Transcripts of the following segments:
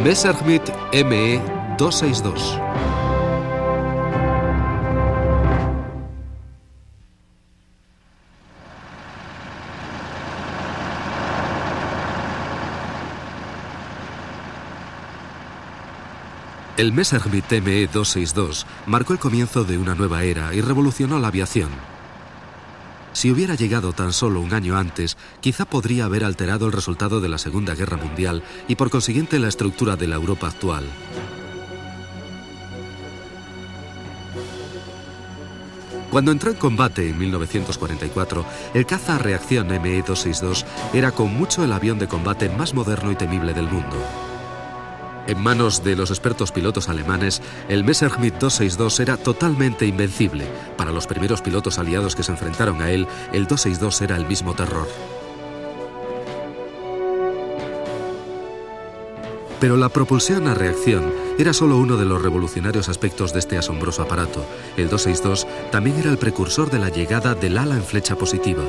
Messerschmitt ME-262. El Messerschmitt ME-262 marcó el comienzo de una nueva era y revolucionó la aviación. Si hubiera llegado tan solo un año antes, quizá podría haber alterado el resultado de la Segunda Guerra Mundial y por consiguiente la estructura de la Europa actual. Cuando entró en combate en 1944, el caza a reacción ME-262 era con mucho el avión de combate más moderno y temible del mundo. En manos de los expertos pilotos alemanes, el Messerschmitt 262 era totalmente invencible. Para los primeros pilotos aliados que se enfrentaron a él, el 262 era el mismo terror. Pero la propulsión a reacción era solo uno de los revolucionarios aspectos de este asombroso aparato. El 262 también era el precursor de la llegada del ala en flecha positiva.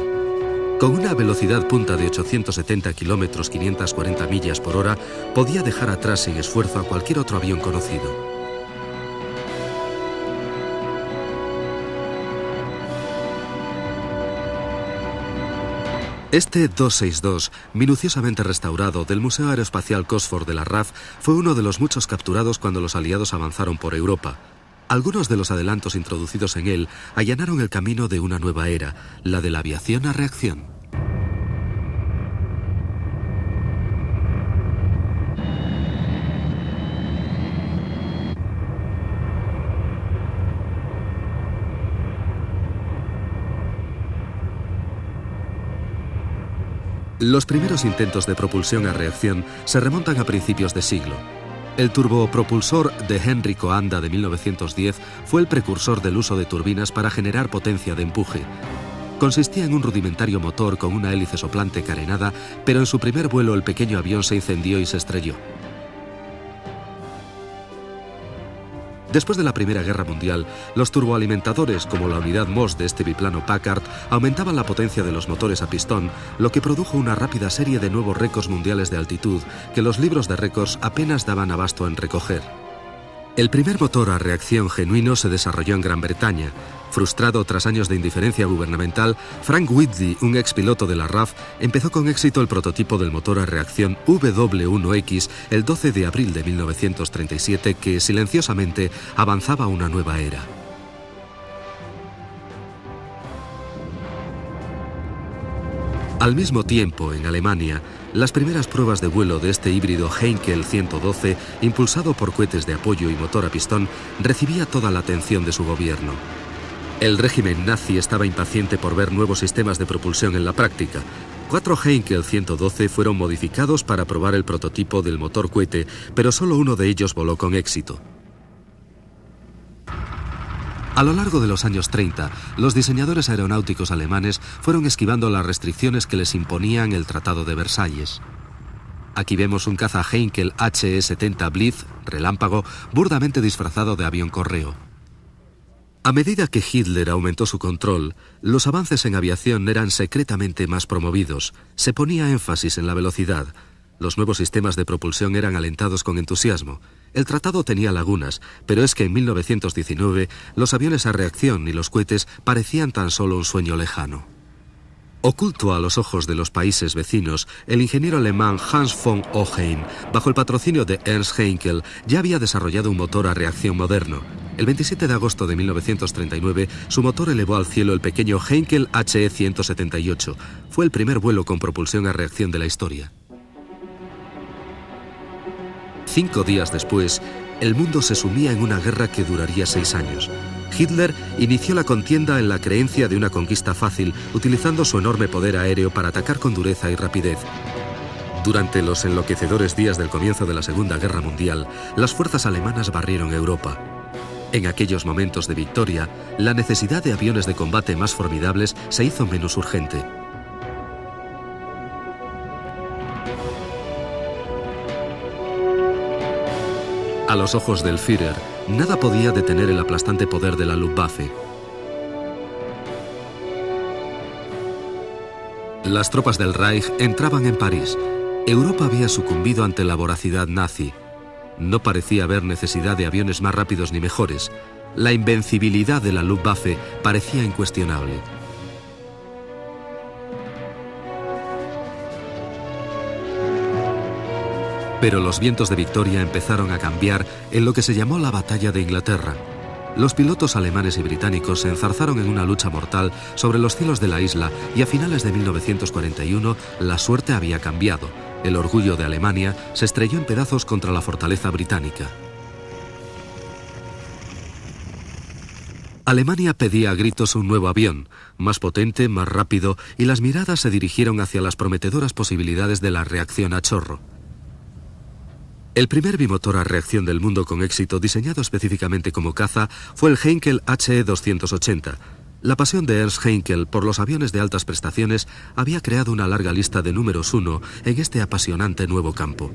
Con una velocidad punta de 870 kilómetros 540 millas por hora, podía dejar atrás sin esfuerzo a cualquier otro avión conocido. Este 262, minuciosamente restaurado del Museo Aeroespacial Cosford de la RAF, fue uno de los muchos capturados cuando los aliados avanzaron por Europa. Algunos de los adelantos introducidos en él allanaron el camino de una nueva era, la de la aviación a reacción. Los primeros intentos de propulsión a reacción se remontan a principios de siglo. El turbopropulsor de Henry Coanda de 1910 fue el precursor del uso de turbinas para generar potencia de empuje. Consistía en un rudimentario motor con una hélice soplante carenada, pero en su primer vuelo el pequeño avión se incendió y se estrelló. Después de la Primera Guerra Mundial, los turboalimentadores, como la unidad Moss de este biplano Packard, aumentaban la potencia de los motores a pistón, lo que produjo una rápida serie de nuevos récords mundiales de altitud que los libros de récords apenas daban abasto en recoger. El primer motor a reacción genuino se desarrolló en Gran Bretaña. Frustrado tras años de indiferencia gubernamental, Frank Whitley, un expiloto de la RAF, empezó con éxito el prototipo del motor a reacción W1X el 12 de abril de 1937, que silenciosamente avanzaba a una nueva era. Al mismo tiempo, en Alemania, las primeras pruebas de vuelo de este híbrido Heinkel 112, impulsado por cohetes de apoyo y motor a pistón, recibía toda la atención de su gobierno. El régimen nazi estaba impaciente por ver nuevos sistemas de propulsión en la práctica. 4 Heinkel 112 fueron modificados para probar el prototipo del motor cohete, pero solo uno de ellos voló con éxito. A lo largo de los años 30, los diseñadores aeronáuticos alemanes fueron esquivando las restricciones que les imponían el Tratado de Versalles. Aquí vemos un caza Heinkel HE-70 Blitz, relámpago, burdamente disfrazado de avión correo. A medida que Hitler aumentó su control, los avances en aviación eran secretamente más promovidos. Se ponía énfasis en la velocidad. Los nuevos sistemas de propulsión eran alentados con entusiasmo. El tratado tenía lagunas, pero es que en 1919 los aviones a reacción y los cohetes parecían tan solo un sueño lejano. Oculto a los ojos de los países vecinos, el ingeniero alemán Hans von Ohain, bajo el patrocinio de Ernst Heinkel, ya había desarrollado un motor a reacción moderno. El 27 de agosto de 1939, su motor elevó al cielo el pequeño Heinkel HE-178. Fue el primer vuelo con propulsión a reacción de la historia. 5 días después, el mundo se sumía en una guerra que duraría 6 años. Hitler inició la contienda en la creencia de una conquista fácil, utilizando su enorme poder aéreo para atacar con dureza y rapidez. Durante los enloquecedores días del comienzo de la Segunda Guerra Mundial, las fuerzas alemanas barrieron Europa. En aquellos momentos de victoria, la necesidad de aviones de combate más formidables se hizo menos urgente. A los ojos del Führer, nada podía detener el aplastante poder de la Luftwaffe. Las tropas del Reich entraban en París. Europa había sucumbido ante la voracidad nazi. No parecía haber necesidad de aviones más rápidos ni mejores. La invencibilidad de la Luftwaffe parecía incuestionable. Pero los vientos de victoria empezaron a cambiar en lo que se llamó la Batalla de Inglaterra. Los pilotos alemanes y británicos se enzarzaron en una lucha mortal sobre los cielos de la isla y a finales de 1941 la suerte había cambiado. El orgullo de Alemania se estrelló en pedazos contra la fortaleza británica. Alemania pedía a gritos un nuevo avión, más potente, más rápido, y las miradas se dirigieron hacia las prometedoras posibilidades de la reacción a chorro. El primer bimotor a reacción del mundo con éxito, diseñado específicamente como caza, fue el Heinkel HE-280. La pasión de Ernst Heinkel por los aviones de altas prestaciones había creado una larga lista de números uno en este apasionante nuevo campo.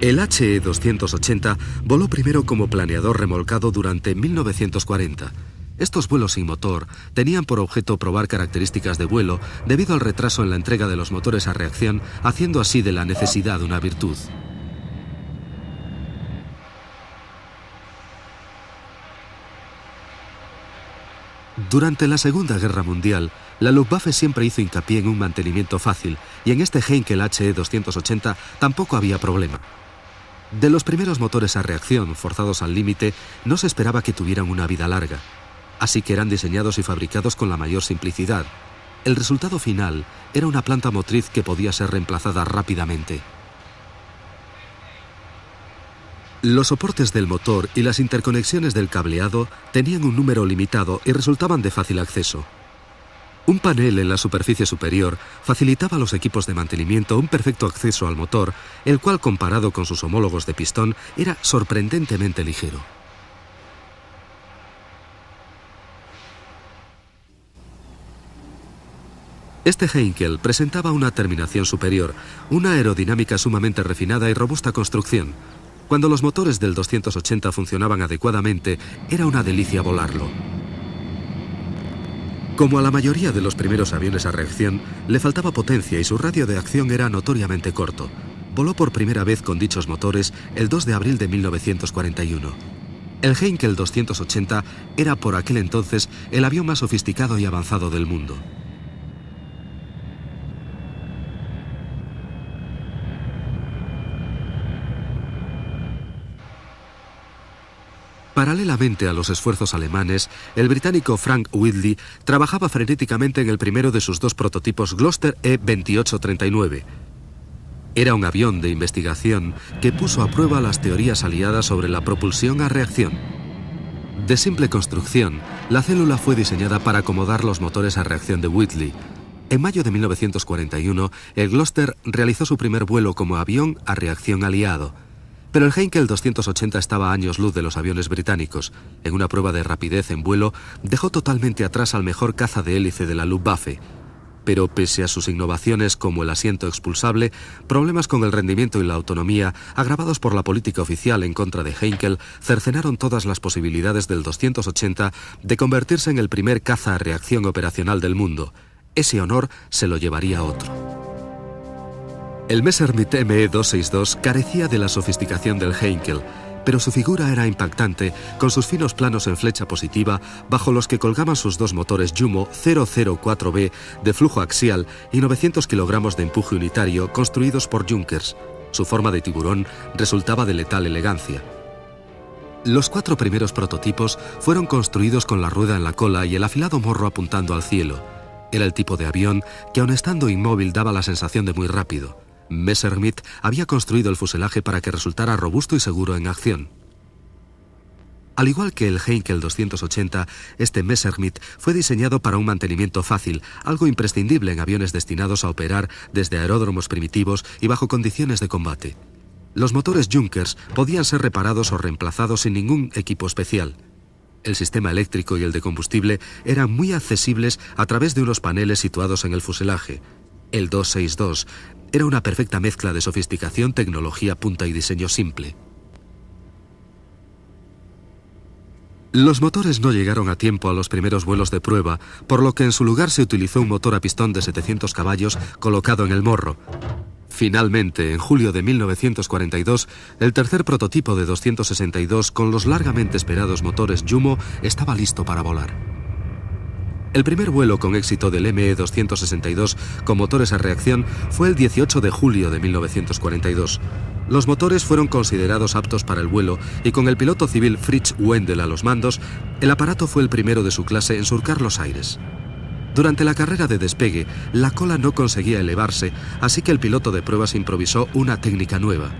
El HE-280 voló primero como planeador remolcado durante 1940. Estos vuelos sin motor tenían por objeto probar características de vuelo debido al retraso en la entrega de los motores a reacción, haciendo así de la necesidad una virtud. Durante la Segunda Guerra Mundial, la Luftwaffe siempre hizo hincapié en un mantenimiento fácil, y en este Heinkel HE-280 tampoco había problema. De los primeros motores a reacción, forzados al límite, no se esperaba que tuvieran una vida larga, así que eran diseñados y fabricados con la mayor simplicidad. El resultado final era una planta motriz que podía ser reemplazada rápidamente. Los soportes del motor y las interconexiones del cableado tenían un número limitado y resultaban de fácil acceso. Un panel en la superficie superior facilitaba a los equipos de mantenimiento un perfecto acceso al motor, el cual, comparado con sus homólogos de pistón, era sorprendentemente ligero. Este Heinkel presentaba una terminación superior, una aerodinámica sumamente refinada y robusta construcción. Cuando los motores del 280 funcionaban adecuadamente, era una delicia volarlo. Como a la mayoría de los primeros aviones a reacción, le faltaba potencia y su radio de acción era notoriamente corto. Voló por primera vez con dichos motores el 2 de abril de 1941. El Heinkel 280 era por aquel entonces el avión más sofisticado y avanzado del mundo. Paralelamente a los esfuerzos alemanes, el británico Frank Whitley trabajaba frenéticamente en el primero de sus dos prototipos Gloster E-2839. Era un avión de investigación que puso a prueba las teorías aliadas sobre la propulsión a reacción. De simple construcción, la célula fue diseñada para acomodar los motores a reacción de Whitley. En mayo de 1941, el Gloster realizó su primer vuelo como avión a reacción aliado. Pero el Heinkel 280 estaba a años luz de los aviones británicos. En una prueba de rapidez en vuelo, dejó totalmente atrás al mejor caza de hélice de la Luftwaffe. Pero pese a sus innovaciones como el asiento expulsable, problemas con el rendimiento y la autonomía, agravados por la política oficial en contra de Heinkel, cercenaron todas las posibilidades del 280 de convertirse en el primer caza a reacción operacional del mundo. Ese honor se lo llevaría otro. El Messerschmitt Me-262 carecía de la sofisticación del Heinkel, pero su figura era impactante, con sus finos planos en flecha positiva, bajo los que colgaban sus dos motores Jumo 004B de flujo axial y 900 kilogramos de empuje unitario construidos por Junkers. Su forma de tiburón resultaba de letal elegancia. Los 4 primeros prototipos fueron construidos con la rueda en la cola y el afilado morro apuntando al cielo. Era el tipo de avión que, aun estando inmóvil, daba la sensación de muy rápido. Messerschmitt había construido el fuselaje para que resultara robusto y seguro en acción. Al igual que el Heinkel 280, este Messerschmitt fue diseñado para un mantenimiento fácil, algo imprescindible en aviones destinados a operar desde aeródromos primitivos y bajo condiciones de combate. Los motores Junkers podían ser reparados o reemplazados sin ningún equipo especial. El sistema eléctrico y el de combustible eran muy accesibles a través de unos paneles situados en el fuselaje. El 262 era una perfecta mezcla de sofisticación, tecnología punta y diseño simple. Los motores no llegaron a tiempo a los primeros vuelos de prueba, por lo que en su lugar se utilizó un motor a pistón de 700 caballos colocado en el morro. Finalmente, en julio de 1942, el tercer prototipo de 262 con los largamente esperados motores Jumo estaba listo para volar. El primer vuelo con éxito del ME-262 con motores a reacción fue el 18 de julio de 1942. Los motores fueron considerados aptos para el vuelo y con el piloto civil Fritz Wendel a los mandos, el aparato fue el primero de su clase en surcar los aires. Durante la carrera de despegue, la cola no conseguía elevarse, así que el piloto de pruebas improvisó una técnica nueva.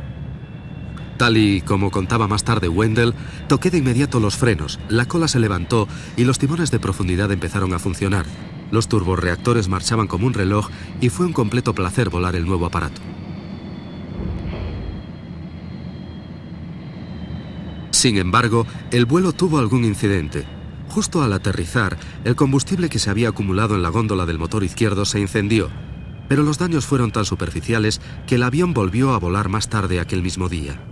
Tal y como contaba más tarde Wendel, toqué de inmediato los frenos, la cola se levantó y los timones de profundidad empezaron a funcionar. Los turborreactores marchaban como un reloj y fue un completo placer volar el nuevo aparato. Sin embargo, el vuelo tuvo algún incidente. Justo al aterrizar, el combustible que se había acumulado en la góndola del motor izquierdo se incendió, pero los daños fueron tan superficiales que el avión volvió a volar más tarde aquel mismo día.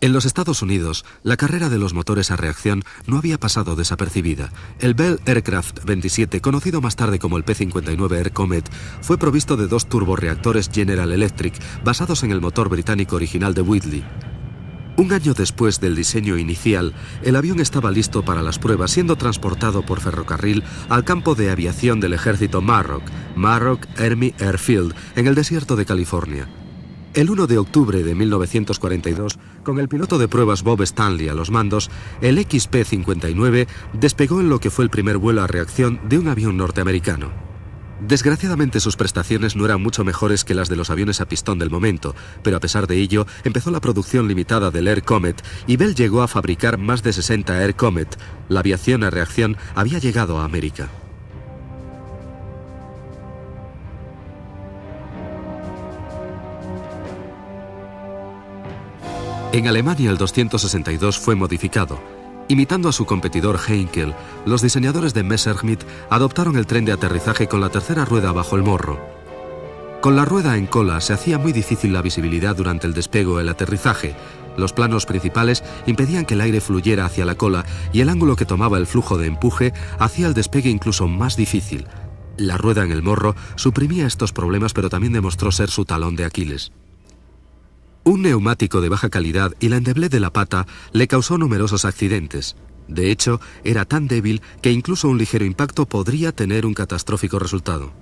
En los Estados Unidos, la carrera de los motores a reacción no había pasado desapercibida. El Bell Aircraft 27, conocido más tarde como el P-59 Air Comet, fue provisto de 2 turborreactores General Electric, basados en el motor británico original de Whitley. Un año después del diseño inicial, el avión estaba listo para las pruebas, siendo transportado por ferrocarril al campo de aviación del ejército Marrock Army Airfield, en el desierto de California. El 1 de octubre de 1942, con el piloto de pruebas Bob Stanley a los mandos, el XP-59 despegó en lo que fue el primer vuelo a reacción de un avión norteamericano. Desgraciadamente sus prestaciones no eran mucho mejores que las de los aviones a pistón del momento, pero a pesar de ello empezó la producción limitada del Air Comet y Bell llegó a fabricar más de 60 Air Comet. La aviación a reacción había llegado a América. En Alemania el 262 fue modificado. Imitando a su competidor Heinkel, los diseñadores de Messerschmitt adoptaron el tren de aterrizaje con la tercera rueda bajo el morro. Con la rueda en cola se hacía muy difícil la visibilidad durante el despegue o el aterrizaje. Los planos principales impedían que el aire fluyera hacia la cola y el ángulo que tomaba el flujo de empuje hacía el despegue incluso más difícil. La rueda en el morro suprimía estos problemas, pero también demostró ser su talón de Aquiles. Un neumático de baja calidad y la endeblez de la pata le causó numerosos accidentes. De hecho, era tan débil que incluso un ligero impacto podría tener un catastrófico resultado.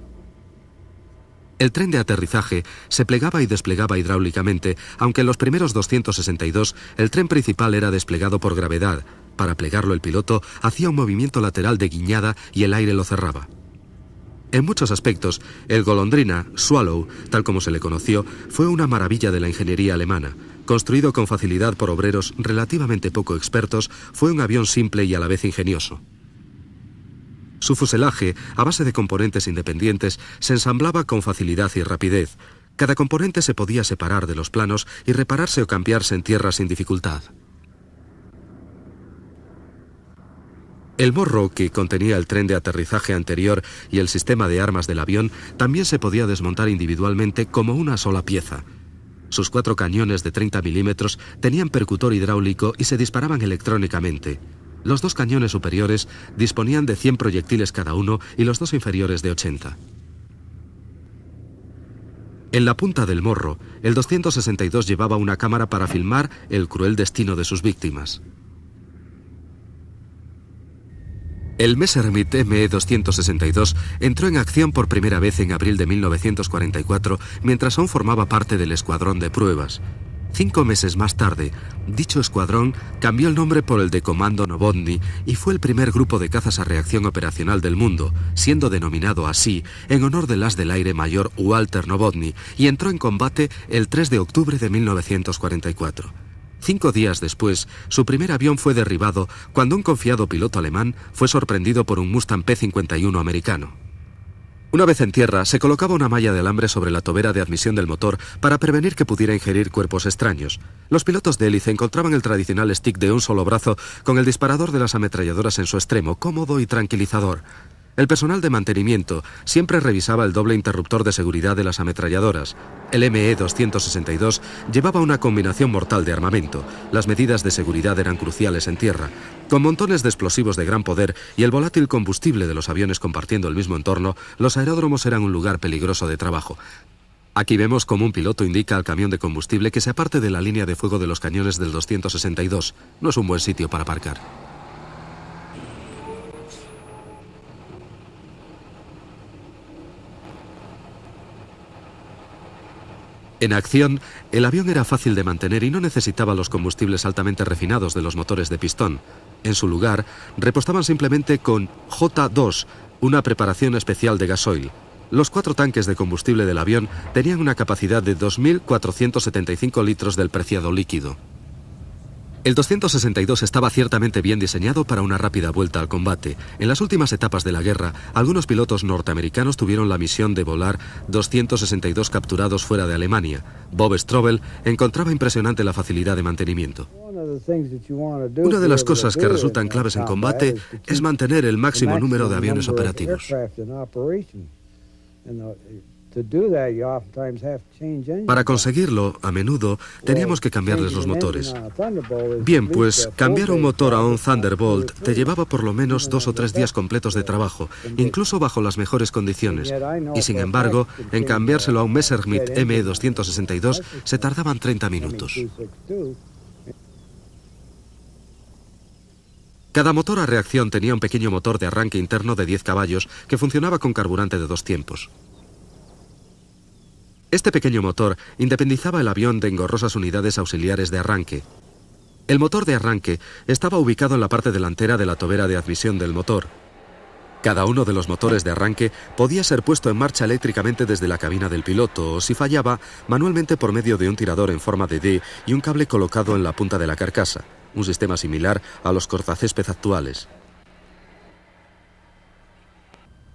El tren de aterrizaje se plegaba y desplegaba hidráulicamente, aunque en los primeros 262 el tren principal era desplegado por gravedad. Para plegarlo el piloto hacía un movimiento lateral de guiñada y el aire lo cerraba. En muchos aspectos, el Golondrina, Swallow, tal como se le conoció, fue una maravilla de la ingeniería alemana. Construido con facilidad por obreros relativamente poco expertos, fue un avión simple y a la vez ingenioso. Su fuselaje, a base de componentes independientes, se ensamblaba con facilidad y rapidez. Cada componente se podía separar de los planos y repararse o cambiarse en tierra sin dificultad. El morro, que contenía el tren de aterrizaje anterior y el sistema de armas del avión, también se podía desmontar individualmente como una sola pieza. Sus 4 cañones de 30 milímetros tenían percutor hidráulico y se disparaban electrónicamente. Los 2 cañones superiores disponían de 100 proyectiles cada uno y los 2 inferiores de 80. En la punta del morro, el 262 llevaba una cámara para filmar el cruel destino de sus víctimas. El Messerschmitt ME-262 entró en acción por primera vez en abril de 1944, mientras aún formaba parte del escuadrón de pruebas. 5 meses más tarde, dicho escuadrón cambió el nombre por el de Comando Novotny y fue el primer grupo de cazas a reacción operacional del mundo, siendo denominado así en honor del as del aire mayor Walter Novotny, y entró en combate el 3 de octubre de 1944. 5 días después, su primer avión fue derribado cuando un confiado piloto alemán fue sorprendido por un Mustang P-51 americano. Una vez en tierra, se colocaba una malla de alambre sobre la tobera de admisión del motor para prevenir que pudiera ingerir cuerpos extraños. Los pilotos de hélice encontraban el tradicional stick de un solo brazo con el disparador de las ametralladoras en su extremo, cómodo y tranquilizador. El personal de mantenimiento siempre revisaba el doble interruptor de seguridad de las ametralladoras. El ME-262 llevaba una combinación mortal de armamento. Las medidas de seguridad eran cruciales en tierra. Con montones de explosivos de gran poder y el volátil combustible de los aviones compartiendo el mismo entorno, los aeródromos eran un lugar peligroso de trabajo. Aquí vemos cómo un piloto indica al camión de combustible que se aparte de la línea de fuego de los cañones del 262. No es un buen sitio para aparcar. En acción, el avión era fácil de mantener y no necesitaba los combustibles altamente refinados de los motores de pistón. En su lugar, repostaban simplemente con J2, una preparación especial de gasoil. Los 4 tanques de combustible del avión tenían una capacidad de 2.475 litros del preciado líquido. El 262 estaba ciertamente bien diseñado para una rápida vuelta al combate. En las últimas etapas de la guerra, algunos pilotos norteamericanos tuvieron la misión de volar 262 capturados fuera de Alemania. Bob Strobel encontraba impresionante la facilidad de mantenimiento. Una de las cosas que resultan claves en combate es mantener el máximo número de aviones operativos. Para conseguirlo, a menudo, teníamos que cambiarles los motores. Bien, pues cambiar un motor a un Thunderbolt te llevaba por lo menos 2 o 3 días completos de trabajo, incluso bajo las mejores condiciones. Y sin embargo, en cambiárselo a un Messerschmitt ME-262 se tardaban 30 minutos. Cada motor a reacción tenía un pequeño motor de arranque interno de 10 caballos que funcionaba con carburante de 2 tiempos. Este pequeño motor independizaba el avión de engorrosas unidades auxiliares de arranque. El motor de arranque estaba ubicado en la parte delantera de la tobera de admisión del motor. Cada uno de los motores de arranque podía ser puesto en marcha eléctricamente desde la cabina del piloto o, si fallaba, manualmente por medio de un tirador en forma de D y un cable colocado en la punta de la carcasa, un sistema similar a los cortacésped actuales.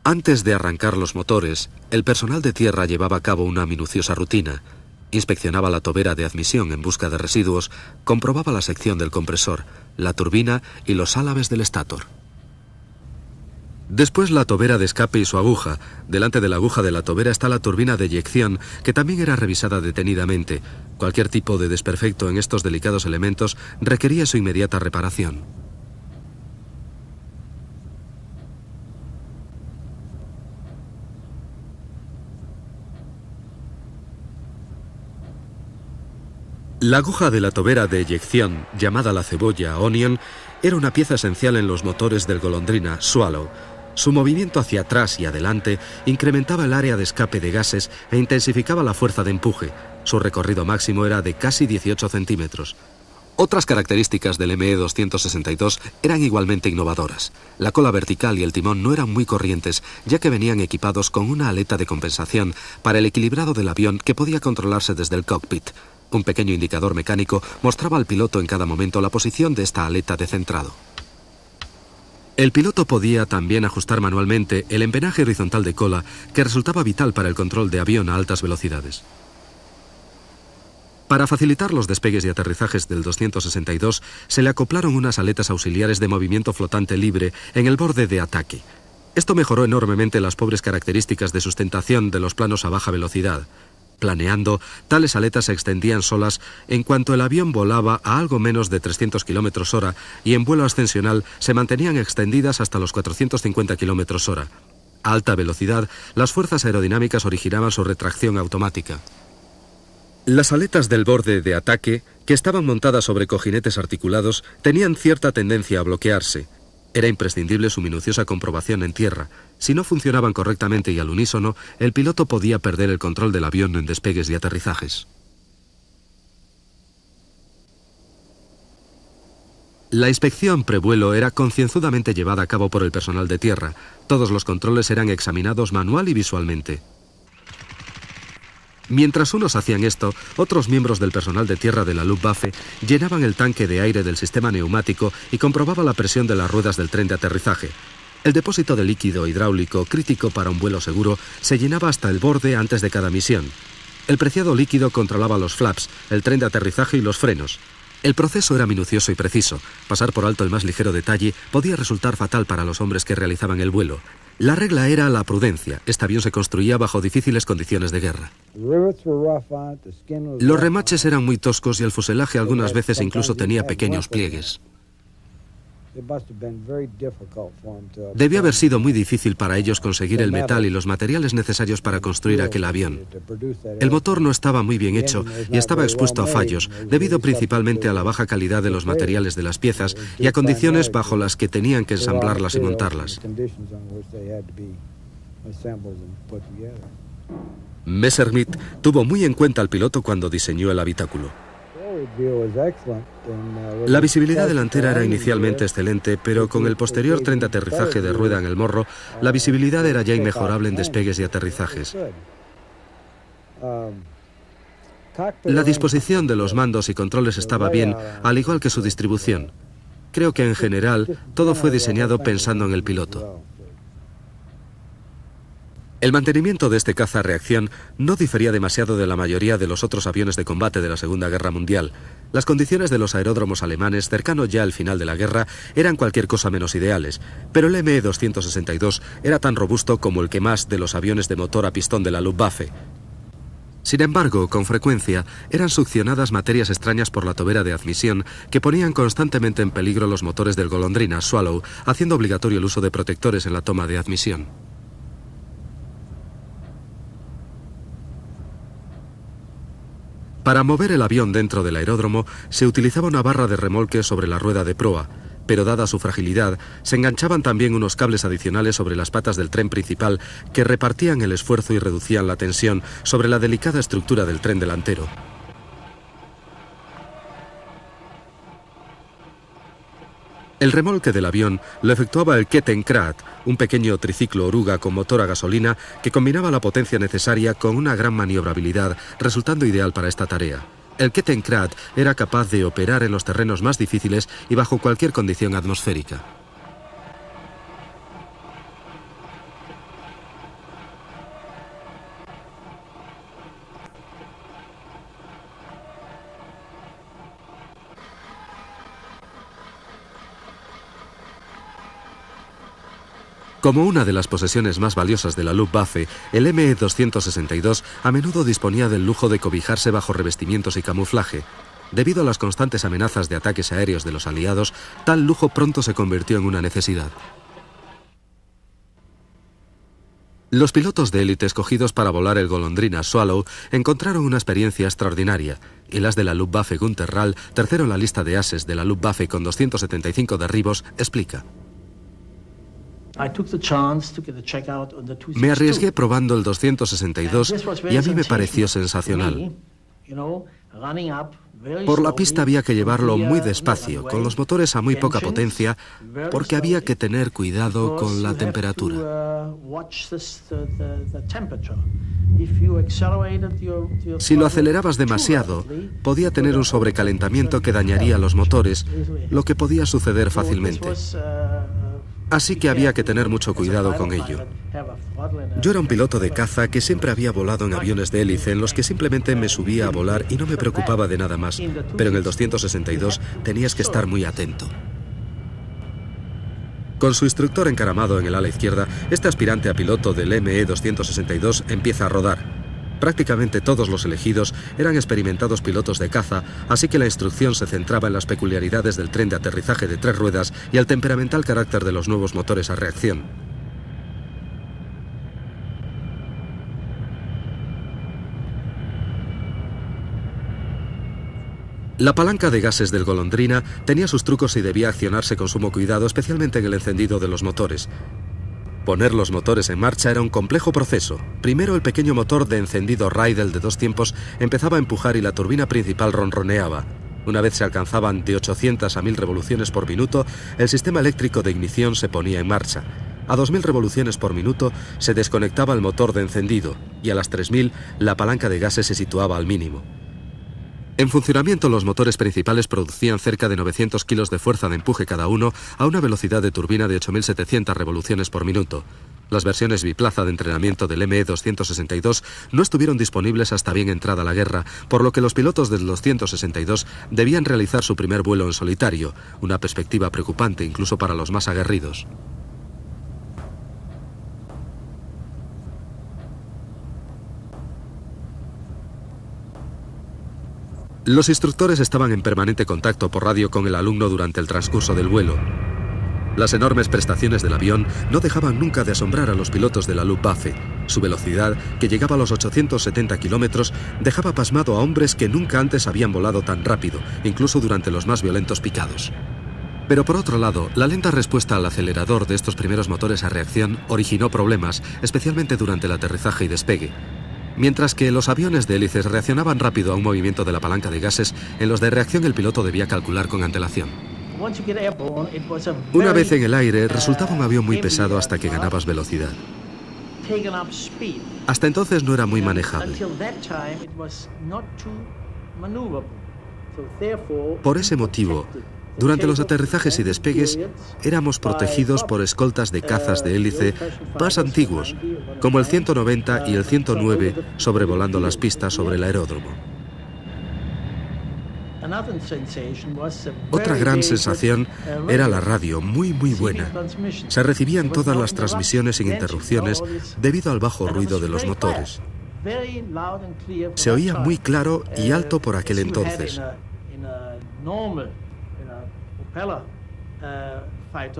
Antes de arrancar los motores, el personal de tierra llevaba a cabo una minuciosa rutina. Inspeccionaba la tobera de admisión en busca de residuos, comprobaba la sección del compresor, la turbina y los álabes del estator. Después la tobera de escape y su aguja. Delante de la aguja de la tobera está la turbina de eyección, que también era revisada detenidamente. Cualquier tipo de desperfecto en estos delicados elementos requería su inmediata reparación. La aguja de la tobera de eyección, llamada la cebolla Onion, era una pieza esencial en los motores del golondrina Swallow. Su movimiento hacia atrás y adelante incrementaba el área de escape de gases e intensificaba la fuerza de empuje. Su recorrido máximo era de casi 18 centímetros. Otras características del ME-262 eran igualmente innovadoras. La cola vertical y el timón no eran muy corrientes, ya que venían equipados con una aleta de compensación para el equilibrado del avión que podía controlarse desde el cockpit. Un pequeño indicador mecánico mostraba al piloto en cada momento la posición de esta aleta de centrado. El piloto podía también ajustar manualmente el empenaje horizontal de cola, que resultaba vital para el control de avión a altas velocidades. Para facilitar los despegues y aterrizajes del 262, se le acoplaron unas aletas auxiliares de movimiento flotante libre en el borde de ataque. Esto mejoró enormemente las pobres características de sustentación de los planos a baja velocidad. Planeando, tales aletas se extendían solas en cuanto el avión volaba a algo menos de 300 km/h y en vuelo ascensional se mantenían extendidas hasta los 450 km/h. A alta velocidad, las fuerzas aerodinámicas originaban su retracción automática. Las aletas del borde de ataque, que estaban montadas sobre cojinetes articulados, tenían cierta tendencia a bloquearse. Era imprescindible su minuciosa comprobación en tierra. Si no funcionaban correctamente y al unísono, el piloto podía perder el control del avión en despegues y aterrizajes. La inspección prevuelo era concienzudamente llevada a cabo por el personal de tierra. Todos los controles eran examinados manual y visualmente. Mientras unos hacían esto, otros miembros del personal de tierra de la Luftwaffe llenaban el tanque de aire del sistema neumático y comprobaban la presión de las ruedas del tren de aterrizaje. El depósito de líquido hidráulico, crítico para un vuelo seguro, se llenaba hasta el borde antes de cada misión. El preciado líquido controlaba los flaps, el tren de aterrizaje y los frenos. El proceso era minucioso y preciso. Pasar por alto el más ligero detalle podía resultar fatal para los hombres que realizaban el vuelo. La regla era la prudencia. Este avión se construía bajo difíciles condiciones de guerra. Los remaches eran muy toscos y el fuselaje algunas veces incluso tenía pequeños pliegues. Debió haber sido muy difícil para ellos conseguir el metal y los materiales necesarios para construir aquel avión. El motor no estaba muy bien hecho y estaba expuesto a fallos, debido principalmente a la baja calidad de los materiales de las piezas y a condiciones bajo las que tenían que ensamblarlas y montarlas. Messerschmitt tuvo muy en cuenta al piloto cuando diseñó el habitáculo. La visibilidad delantera era inicialmente excelente, pero con el posterior tren de aterrizaje de rueda en el morro, la visibilidad era ya inmejorable en despegues y aterrizajes. La disposición de los mandos y controles estaba bien, al igual que su distribución. Creo que en general todo fue diseñado pensando en el piloto. El mantenimiento de este caza a reacción no difería demasiado de la mayoría de los otros aviones de combate de la Segunda Guerra Mundial. Las condiciones de los aeródromos alemanes, cercanos ya al final de la guerra, eran cualquier cosa menos ideales, pero el ME-262 era tan robusto como el que más de los aviones de motor a pistón de la Luftwaffe. Sin embargo, con frecuencia, eran succionadas materias extrañas por la tobera de admisión que ponían constantemente en peligro los motores del Golondrina Swallow, haciendo obligatorio el uso de protectores en la toma de admisión. Para mover el avión dentro del aeródromo se utilizaba una barra de remolque sobre la rueda de proa, pero dada su fragilidad, se enganchaban también unos cables adicionales sobre las patas del tren principal que repartían el esfuerzo y reducían la tensión sobre la delicada estructura del tren delantero. El remolque del avión lo efectuaba el Kettenkrad, un pequeño triciclo oruga con motor a gasolina que combinaba la potencia necesaria con una gran maniobrabilidad, resultando ideal para esta tarea. El Kettenkrad era capaz de operar en los terrenos más difíciles y bajo cualquier condición atmosférica. Como una de las posesiones más valiosas de la Luftwaffe, el ME-262 a menudo disponía del lujo de cobijarse bajo revestimientos y camuflaje. Debido a las constantes amenazas de ataques aéreos de los aliados, tal lujo pronto se convirtió en una necesidad. Los pilotos de élite escogidos para volar el Golondrina Swallow encontraron una experiencia extraordinaria, y las de la Luftwaffe Günter Rall, tercero en la lista de ases de la Luftwaffe con 275 derribos, explica. Me arriesgué probando el 262 y a mí me pareció sensacional. Por la pista había que llevarlo muy despacio, con los motores a muy poca potencia, porque había que tener cuidado con la temperatura. Si lo acelerabas demasiado, podía tener un sobrecalentamiento que dañaría los motores, lo que podía suceder fácilmente. Así que había que tener mucho cuidado con ello. Yo era un piloto de caza que siempre había volado en aviones de hélice en los que simplemente me subía a volar y no me preocupaba de nada más, pero en el 262 tenías que estar muy atento. Con su instructor encaramado en el ala izquierda, este aspirante a piloto del ME-262 empieza a rodar. Prácticamente todos los elegidos eran experimentados pilotos de caza, así que la instrucción se centraba en las peculiaridades del tren de aterrizaje de 3 ruedas y el temperamental carácter de los nuevos motores a reacción. La palanca de gases del Golondrina tenía sus trucos y debía accionarse con sumo cuidado, especialmente en el encendido de los motores. Poner los motores en marcha era un complejo proceso. Primero el pequeño motor de encendido Riedel de 2 tiempos empezaba a empujar y la turbina principal ronroneaba. Una vez se alcanzaban de 800 a 1000 revoluciones por minuto, el sistema eléctrico de ignición se ponía en marcha. A 2000 revoluciones por minuto se desconectaba el motor de encendido y a las 3000 la palanca de gases se situaba al mínimo. En funcionamiento, los motores principales producían cerca de 900 kilos de fuerza de empuje cada uno a una velocidad de turbina de 8700 revoluciones por minuto. Las versiones biplaza de entrenamiento del ME-262 no estuvieron disponibles hasta bien entrada la guerra, por lo que los pilotos del 262 debían realizar su primer vuelo en solitario, una perspectiva preocupante incluso para los más aguerridos. Los instructores estaban en permanente contacto por radio con el alumno durante el transcurso del vuelo. Las enormes prestaciones del avión no dejaban nunca de asombrar a los pilotos de la Luftwaffe. Su velocidad, que llegaba a los 870 kilómetros, dejaba pasmado a hombres que nunca antes habían volado tan rápido, incluso durante los más violentos picados. Pero por otro lado, la lenta respuesta al acelerador de estos primeros motores a reacción originó problemas, especialmente durante el aterrizaje y despegue. Mientras que los aviones de hélices reaccionaban rápido a un movimiento de la palanca de gases, en los de reacción el piloto debía calcular con antelación. Una vez en el aire, resultaba un avión muy pesado hasta que ganabas velocidad. Hasta entonces no era muy manejable. Por ese motivo, durante los aterrizajes y despegues, éramos protegidos por escoltas de cazas de hélice más antiguos, como el 190 y el 109, sobrevolando las pistas sobre el aeródromo. Otra gran sensación era la radio, muy buena. Se recibían todas las transmisiones sin interrupciones debido al bajo ruido de los motores. Se oía muy claro y alto por aquel entonces.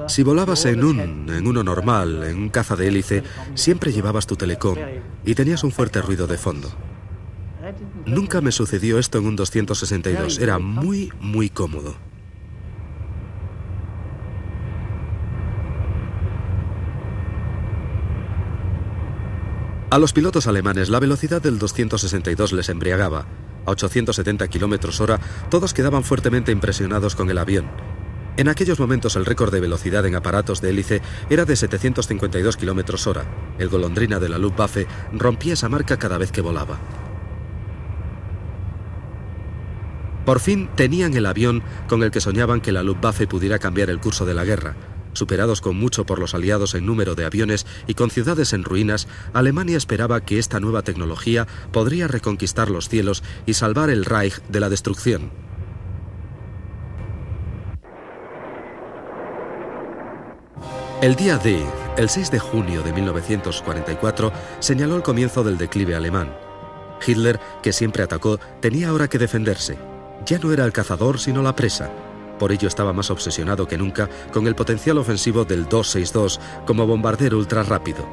Si volabas en uno normal, en un caza de hélice, siempre llevabas tu telecom y tenías un fuerte ruido de fondo. Nunca me sucedió esto en un 262, era muy cómodo. A los pilotos alemanes la velocidad del 262 les embriagaba. A 870 km/h todos quedaban fuertemente impresionados con el avión. En aquellos momentos el récord de velocidad en aparatos de hélice era de 752 km/h. El golondrina de la Luftwaffe rompía esa marca cada vez que volaba. Por fin tenían el avión con el que soñaban que la Luftwaffe pudiera cambiar el curso de la guerra. Superados con mucho por los aliados en número de aviones y con ciudades en ruinas, Alemania esperaba que esta nueva tecnología podría reconquistar los cielos y salvar el Reich de la destrucción. El día D, el 6 de junio de 1944, señaló el comienzo del declive alemán. Hitler, que siempre atacó, tenía ahora que defenderse. Ya no era el cazador, sino la presa. Por ello estaba más obsesionado que nunca con el potencial ofensivo del 262 como bombardero ultrarrápido.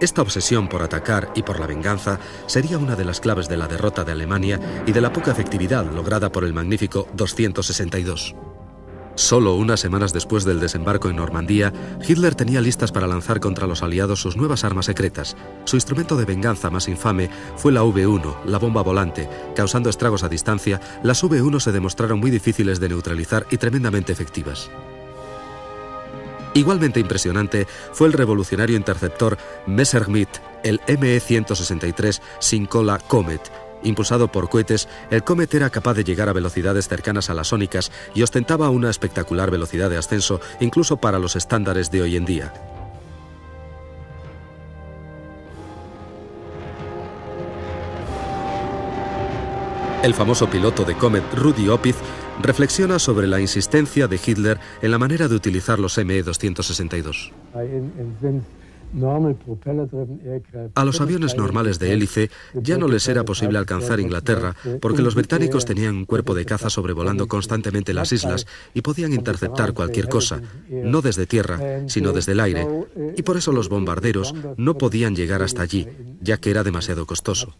Esta obsesión por atacar y por la venganza sería una de las claves de la derrota de Alemania y de la poca efectividad lograda por el magnífico 262. Solo unas semanas después del desembarco en Normandía, Hitler tenía listas para lanzar contra los aliados sus nuevas armas secretas. Su instrumento de venganza más infame fue la V1, la bomba volante. Causando estragos a distancia, las V1 se demostraron muy difíciles de neutralizar y tremendamente efectivas. Igualmente impresionante fue el revolucionario interceptor Messerschmitt, el ME-163 sin cola Comet. Impulsado por cohetes, el Comet era capaz de llegar a velocidades cercanas a las sónicas y ostentaba una espectacular velocidad de ascenso incluso para los estándares de hoy en día. El famoso piloto de Comet, Rudi Opitz, reflexiona sobre la insistencia de Hitler en la manera de utilizar los ME-262. A los aviones normales de hélice ya no les era posible alcanzar Inglaterra porque los británicos tenían un cuerpo de caza sobrevolando constantemente las islas y podían interceptar cualquier cosa, no desde tierra, sino desde el aire, y por eso los bombarderos no podían llegar hasta allí, ya que era demasiado costoso.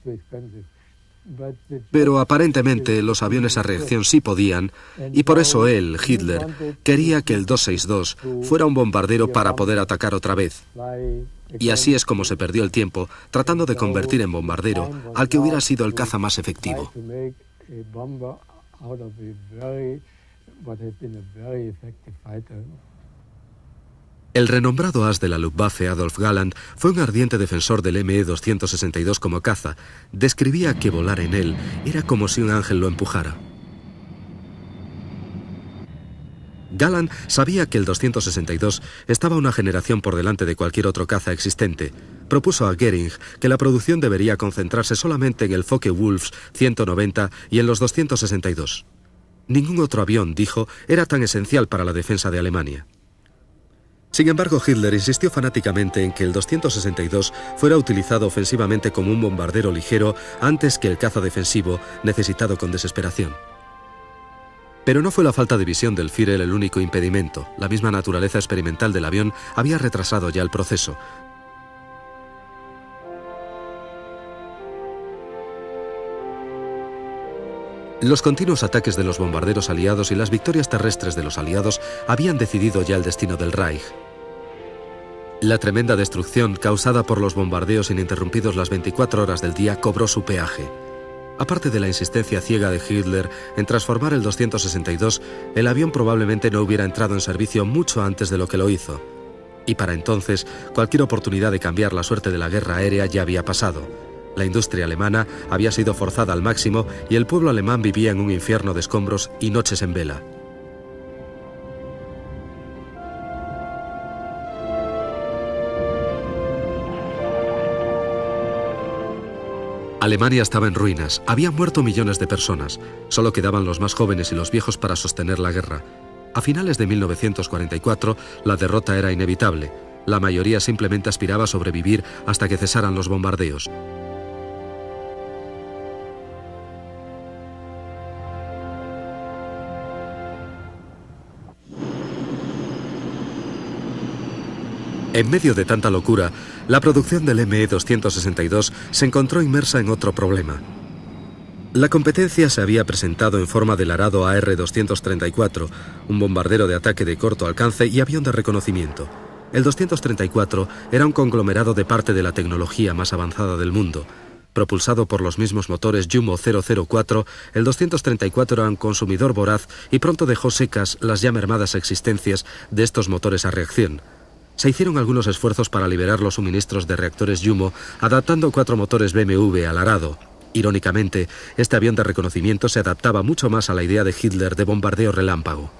Pero aparentemente los aviones a reacción sí podían, y por eso él, Hitler, quería que el 262 fuera un bombardero para poder atacar otra vez. Y así es como se perdió el tiempo tratando de convertir en bombardero al que hubiera sido el caza más efectivo. El renombrado as de la Luftwaffe, Adolf Galland, fue un ardiente defensor del ME-262 como caza. Describía que volar en él era como si un ángel lo empujara. Galland sabía que el 262 estaba una generación por delante de cualquier otro caza existente. Propuso a Göring que la producción debería concentrarse solamente en el Focke-Wulf 190 y en los 262. Ningún otro avión, dijo, era tan esencial para la defensa de Alemania. Sin embargo, Hitler insistió fanáticamente en que el 262 fuera utilizado ofensivamente como un bombardero ligero antes que el caza defensivo necesitado con desesperación. Pero no fue la falta de visión del Führer el único impedimento. La misma naturaleza experimental del avión había retrasado ya el proceso. Los continuos ataques de los bombarderos aliados y las victorias terrestres de los aliados habían decidido ya el destino del Reich. La tremenda destrucción causada por los bombardeos ininterrumpidos las 24 horas del día cobró su peaje. Aparte de la insistencia ciega de Hitler en transformar el 262, el avión probablemente no hubiera entrado en servicio mucho antes de lo que lo hizo. Y para entonces, cualquier oportunidad de cambiar la suerte de la guerra aérea ya había pasado. La industria alemana había sido forzada al máximo y el pueblo alemán vivía en un infierno de escombros y noches en vela. Alemania estaba en ruinas, habían muerto millones de personas, solo quedaban los más jóvenes y los viejos para sostener la guerra. A finales de 1944, la derrota era inevitable. La mayoría simplemente aspiraba a sobrevivir hasta que cesaran los bombardeos. En medio de tanta locura, la producción del ME-262 se encontró inmersa en otro problema. La competencia se había presentado en forma del arado AR-234, un bombardero de ataque de corto alcance y avión de reconocimiento. El 234 era un conglomerado de parte de la tecnología más avanzada del mundo. Propulsado por los mismos motores Jumo 004, el 234 era un consumidor voraz y pronto dejó secas las ya mermadas existencias de estos motores a reacción. Se hicieron algunos esfuerzos para liberar los suministros de reactores Jumo, adaptando 4 motores BMW al arado. Irónicamente, este avión de reconocimiento se adaptaba mucho más a la idea de Hitler de bombardeo relámpago.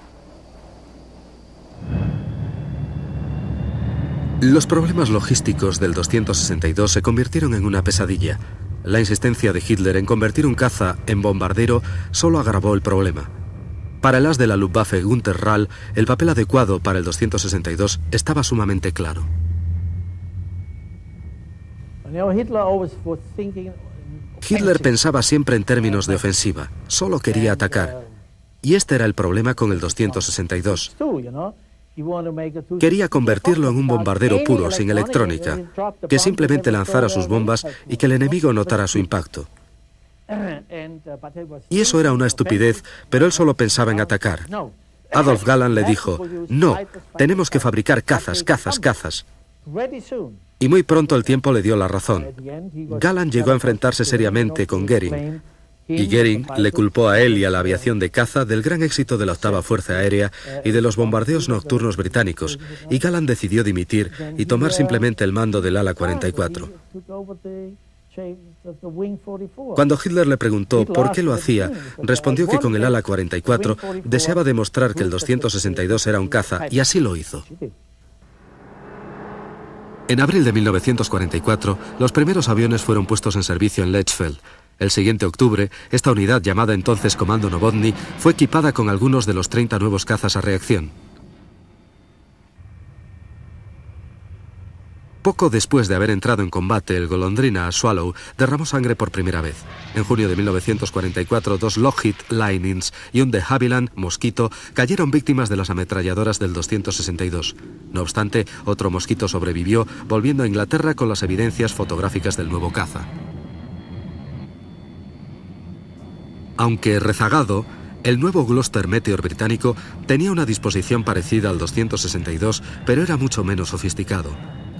Los problemas logísticos del 262 se convirtieron en una pesadilla. La insistencia de Hitler en convertir un caza en bombardero solo agravó el problema. Para el as de la Luftwaffe Günter Rall, el papel adecuado para el 262 estaba sumamente claro. Hitler pensaba siempre en términos de ofensiva, solo quería atacar. Y este era el problema con el 262. Quería convertirlo en un bombardero puro, sin electrónica, que simplemente lanzara sus bombas y que el enemigo notara su impacto. Y eso era una estupidez, pero él solo pensaba en atacar. Adolf Galland le dijo: no, tenemos que fabricar cazas, cazas, cazas. Y muy pronto el tiempo le dio la razón. Galland llegó a enfrentarse seriamente con Goering, y Goering le culpó a él y a la aviación de caza del gran éxito de la octava Fuerza Aérea y de los bombardeos nocturnos británicos, y Galland decidió dimitir y tomar simplemente el mando del ala 44. Cuando Hitler le preguntó por qué lo hacía, respondió que con el ala 44 deseaba demostrar que el 262 era un caza, y así lo hizo. En abril de 1944, los primeros aviones fueron puestos en servicio en Lechfeld. El siguiente octubre, esta unidad, llamada entonces Comando Novotny, fue equipada con algunos de los 30 nuevos cazas a reacción. Poco después de haber entrado en combate, el Golondrina Swallow derramó sangre por primera vez. En junio de 1944, 2 Lockheed Lightnings y un de Havilland Mosquito cayeron víctimas de las ametralladoras del 262. No obstante, otro Mosquito sobrevivió, volviendo a Inglaterra con las evidencias fotográficas del nuevo caza. Aunque rezagado, el nuevo Gloster Meteor británico tenía una disposición parecida al 262, pero era mucho menos sofisticado.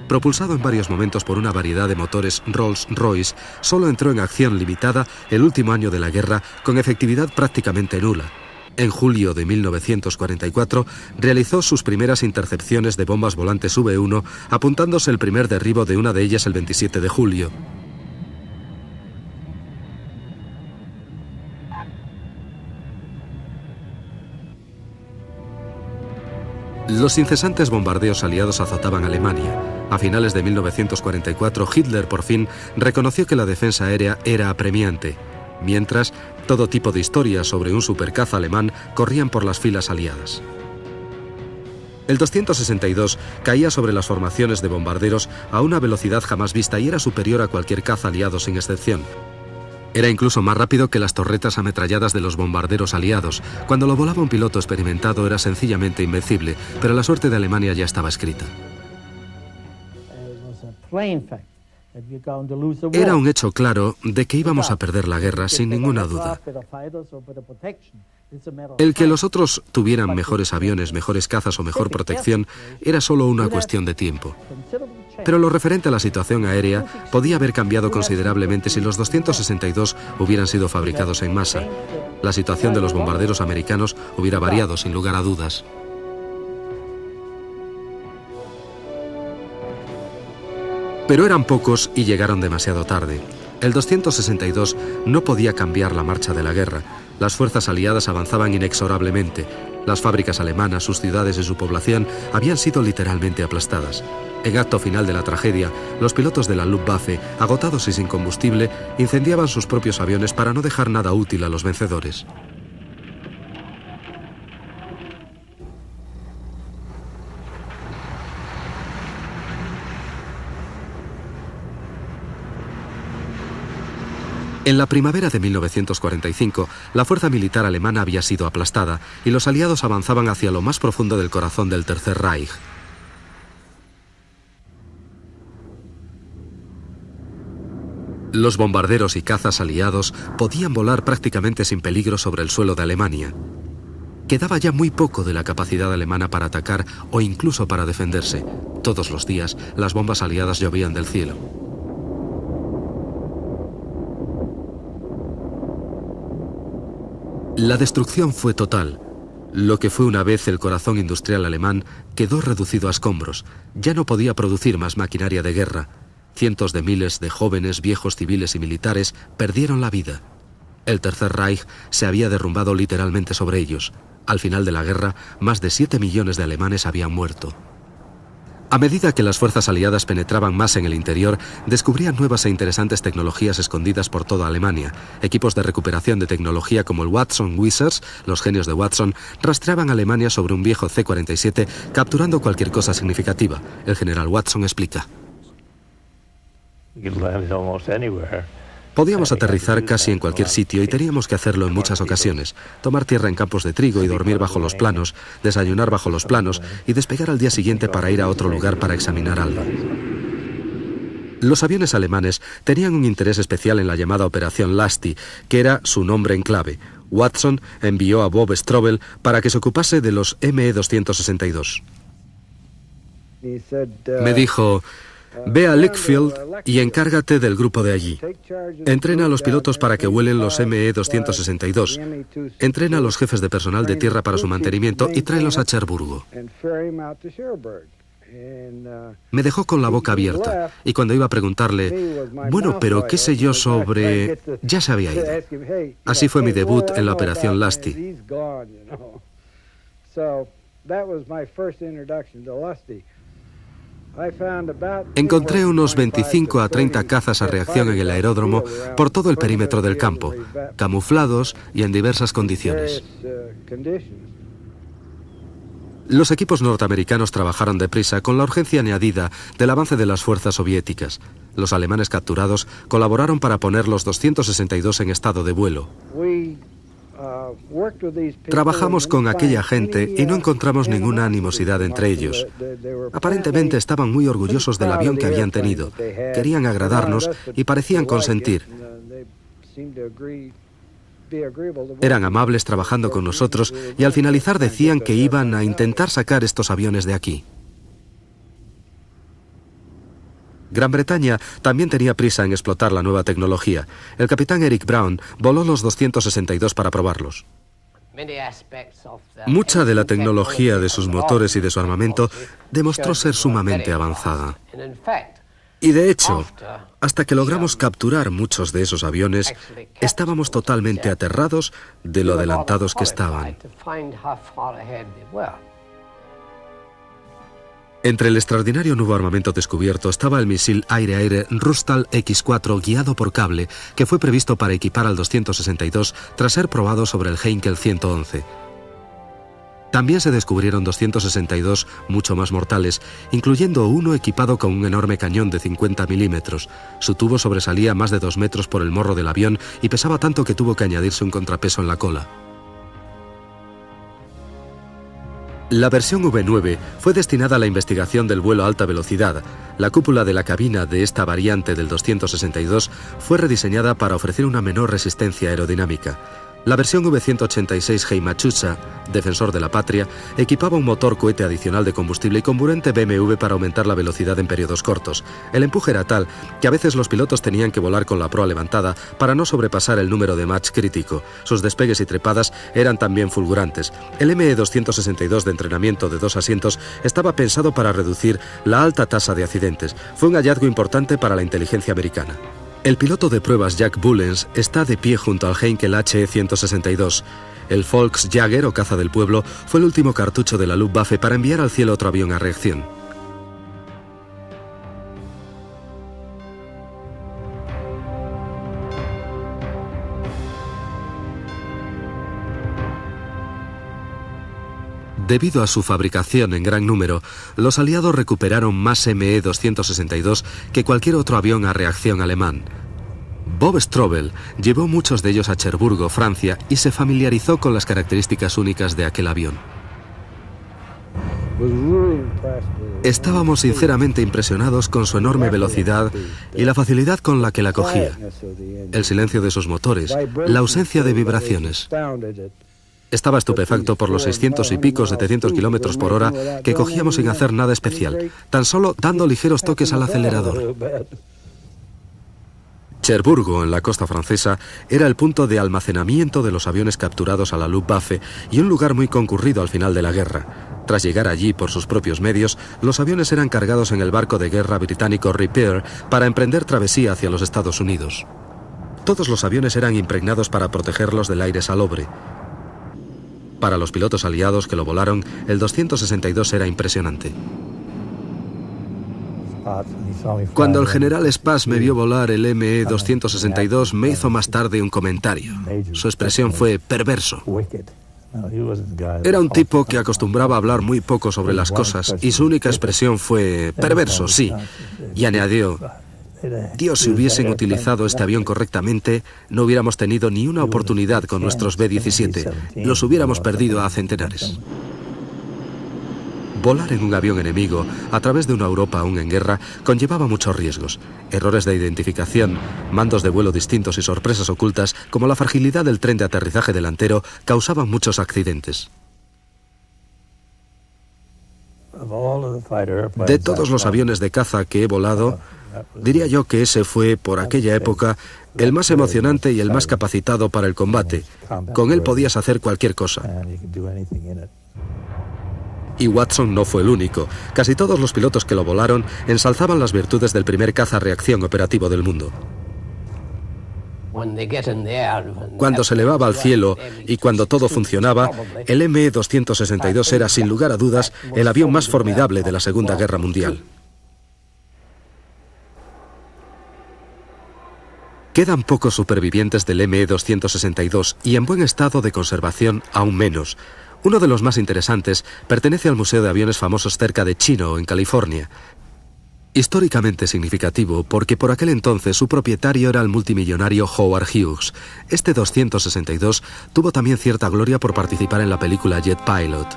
Propulsado en varios momentos por una variedad de motores Rolls-Royce, solo entró en acción limitada el último año de la guerra, con efectividad prácticamente nula. En julio de 1944 realizó sus primeras intercepciones de bombas volantes V1, apuntándose el primer derribo de una de ellas el 27 de julio. Los incesantes bombardeos aliados azotaban a Alemania. A finales de 1944, Hitler por fin reconoció que la defensa aérea era apremiante. Mientras, todo tipo de historias sobre un supercaza alemán corrían por las filas aliadas. El 262 caía sobre las formaciones de bombarderos a una velocidad jamás vista y era superior a cualquier caza aliado sin excepción. Era incluso más rápido que las torretas ametralladas de los bombarderos aliados. Cuando lo volaba un piloto experimentado era sencillamente invencible, pero la suerte de Alemania ya estaba escrita. Era un hecho claro de que íbamos a perder la guerra sin ninguna duda. El que los otros tuvieran mejores aviones, mejores cazas o mejor protección era solo una cuestión de tiempo. Pero lo referente a la situación aérea podía haber cambiado considerablemente si los 262 hubieran sido fabricados en masa. La situación de los bombarderos americanos hubiera variado sin lugar a dudas. Pero eran pocos y llegaron demasiado tarde. El 262 no podía cambiar la marcha de la guerra. Las fuerzas aliadas avanzaban inexorablemente. Las fábricas alemanas, sus ciudades y su población habían sido literalmente aplastadas. En acto final de la tragedia, los pilotos de la Luftwaffe, agotados y sin combustible, incendiaban sus propios aviones para no dejar nada útil a los vencedores. En la primavera de 1945, la fuerza militar alemana había sido aplastada y los aliados avanzaban hacia lo más profundo del corazón del Tercer Reich. Los bombarderos y cazas aliados podían volar prácticamente sin peligro sobre el suelo de Alemania. Quedaba ya muy poco de la capacidad alemana para atacar o incluso para defenderse. Todos los días, las bombas aliadas llovían del cielo. La destrucción fue total. Lo que fue una vez el corazón industrial alemán quedó reducido a escombros. Ya no podía producir más maquinaria de guerra. Cientos de miles de jóvenes, viejos, civiles y militares perdieron la vida. El Tercer Reich se había derrumbado literalmente sobre ellos. Al final de la guerra, más de 7 millones de alemanes habían muerto. A medida que las fuerzas aliadas penetraban más en el interior, descubrían nuevas e interesantes tecnologías escondidas por toda Alemania. Equipos de recuperación de tecnología como el Watson Wizards, los genios de Watson, rastreaban a Alemania sobre un viejo C-47, capturando cualquier cosa significativa. El general Watson explica: podíamos aterrizar casi en cualquier sitio y teníamos que hacerlo en muchas ocasiones. Tomar tierra en campos de trigo y dormir bajo los planos, desayunar bajo los planos y despegar al día siguiente para ir a otro lugar para examinar algo. Los aviones alemanes tenían un interés especial en la llamada Operación Lasty, que era su nombre en clave. Watson envió a Bob Strobel para que se ocupase de los ME-262. Me dijo: ve a Lichfield y encárgate del grupo de allí. Entrena a los pilotos para que vuelen los ME-262. Entrena a los jefes de personal de tierra para su mantenimiento y tráelos a Cherburgo. Me dejó con la boca abierta y cuando iba a preguntarle: bueno, pero qué sé yo sobre... ya se había ido. Así fue mi debut en la Operación Lasty. Encontré unos 25 a 30 cazas a reacción en el aeródromo por todo el perímetro del campo, camuflados y en diversas condiciones. Los equipos norteamericanos trabajaron deprisa con la urgencia añadida del avance de las fuerzas soviéticas. Los alemanes capturados colaboraron para poner los 262 en estado de vuelo. Trabajamos con aquella gente y no encontramos ninguna animosidad entre ellos. Aparentemente estaban muy orgullosos del avión que habían tenido. Querían agradarnos y parecían consentir. Eran amables trabajando con nosotros y al finalizar decían que iban a intentar sacar estos aviones de aquí. Gran Bretaña también tenía prisa en explotar la nueva tecnología. El capitán Eric Brown voló los 262 para probarlos. Mucha de la tecnología de sus motores y de su armamento demostró ser sumamente avanzada. Y de hecho, hasta que logramos capturar muchos de esos aviones, estábamos totalmente aterrados de lo adelantados que estaban. Entre el extraordinario nuevo armamento descubierto estaba el misil aire-aire Rustal X-4 guiado por cable, que fue previsto para equipar al 262 tras ser probado sobre el Heinkel 111. También se descubrieron 262 mucho más mortales, incluyendo uno equipado con un enorme cañón de 50 milímetros. Su tubo sobresalía más de 2 metros por el morro del avión y pesaba tanto que tuvo que añadirse un contrapeso en la cola. La versión V9 fue destinada a la investigación del vuelo a alta velocidad. La cúpula de la cabina de esta variante del 262 fue rediseñada para ofrecer una menor resistencia aerodinámica. La versión V186 Heimachusa, defensor de la patria, equipaba un motor cohete adicional de combustible y comburente BMW para aumentar la velocidad en periodos cortos. El empuje era tal que a veces los pilotos tenían que volar con la proa levantada para no sobrepasar el número de Mach crítico. Sus despegues y trepadas eran también fulgurantes. El ME-262 de entrenamiento de 2 asientos estaba pensado para reducir la alta tasa de accidentes. Fue un hallazgo importante para la inteligencia americana. El piloto de pruebas Jack Bullens está de pie junto al Heinkel HE-162. El Volksjäger o caza del pueblo fue el último cartucho de la Luftwaffe para enviar al cielo otro avión a reacción. Debido a su fabricación en gran número, los aliados recuperaron más ME-262 que cualquier otro avión a reacción alemán. Bob Strobel llevó muchos de ellos a Cherburgo, Francia, y se familiarizó con las características únicas de aquel avión. Estábamos sinceramente impresionados con su enorme velocidad y la facilidad con la que la cogía, el silencio de sus motores, la ausencia de vibraciones. Estaba estupefacto por los 600 y pico, 700 kilómetros por hora que cogíamos sin hacer nada especial, tan solo dando ligeros toques al acelerador. Cherburgo, en la costa francesa, era el punto de almacenamiento de los aviones capturados a la Luftwaffe y un lugar muy concurrido al final de la guerra. Tras llegar allí por sus propios medios, los aviones eran cargados en el barco de guerra británico Repair para emprender travesía hacia los Estados Unidos. Todos los aviones eran impregnados para protegerlos del aire salobre. Para los pilotos aliados que lo volaron, el 262 era impresionante. Cuando el general Spass me vio volar el ME-262, me hizo más tarde un comentario. Su expresión fue perverso. Era un tipo que acostumbraba a hablar muy poco sobre las cosas y su única expresión fue perverso, sí. Y añadió: Dios, si hubiesen utilizado este avión correctamente, no hubiéramos tenido ni una oportunidad con nuestros B-17. Los hubiéramos perdido a centenares. Volar en un avión enemigo, a través de una Europa aún en guerra, conllevaba muchos riesgos. Errores de identificación, mandos de vuelo distintos y sorpresas ocultas, como la fragilidad del tren de aterrizaje delantero, causaban muchos accidentes. De todos los aviones de caza que he volado, diría yo que ese fue, por aquella época, el más emocionante y el más capacitado para el combate. Con él podías hacer cualquier cosa. Y Watson no fue el único. Casi todos los pilotos que lo volaron ensalzaban las virtudes del primer caza reacción operativo del mundo. Cuando se elevaba al cielo y cuando todo funcionaba, el ME-262 era, sin lugar a dudas, el avión más formidable de la Segunda Guerra Mundial. Quedan pocos supervivientes del ME-262 y en buen estado de conservación aún menos. Uno de los más interesantes pertenece al Museo de Aviones Famosos cerca de Chino, en California. Históricamente significativo porque por aquel entonces su propietario era el multimillonario Howard Hughes. Este 262 tuvo también cierta gloria por participar en la película Jet Pilot.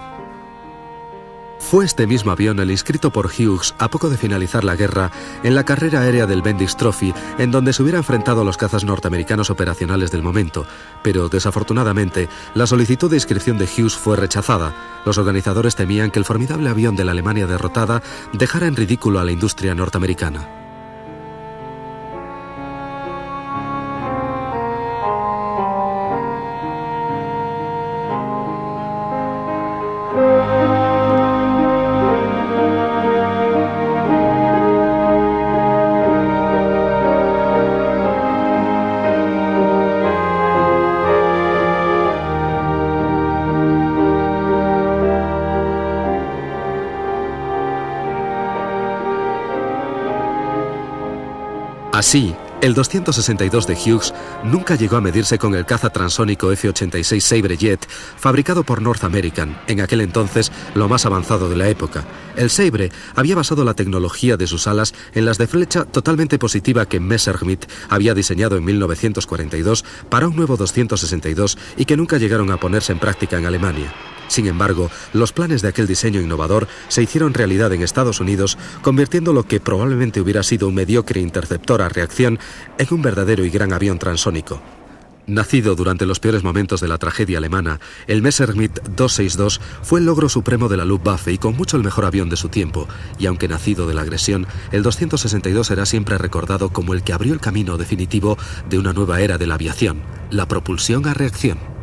Fue este mismo avión el inscrito por Hughes a poco de finalizar la guerra en la carrera aérea del Bendix Trophy, en donde se hubiera enfrentado a los cazas norteamericanos operacionales del momento, pero desafortunadamente la solicitud de inscripción de Hughes fue rechazada. Los organizadores temían que el formidable avión de la Alemania derrotada dejara en ridículo a la industria norteamericana. Así, el 262 de Hughes nunca llegó a medirse con el caza transónico F-86 Sabre Jet, fabricado por North American, en aquel entonces lo más avanzado de la época. El Sabre había basado la tecnología de sus alas en las de flecha totalmente positiva que Messerschmitt había diseñado en 1942 para un nuevo 262 y que nunca llegaron a ponerse en práctica en Alemania. Sin embargo, los planes de aquel diseño innovador se hicieron realidad en Estados Unidos, convirtiendo lo que probablemente hubiera sido un mediocre interceptor a reacción en un verdadero y gran avión transónico. Nacido durante los peores momentos de la tragedia alemana, el Messerschmitt 262 fue el logro supremo de la Luftwaffe y con mucho el mejor avión de su tiempo, y aunque nacido de la agresión, el 262 será siempre recordado como el que abrió el camino definitivo de una nueva era de la aviación, la propulsión a reacción.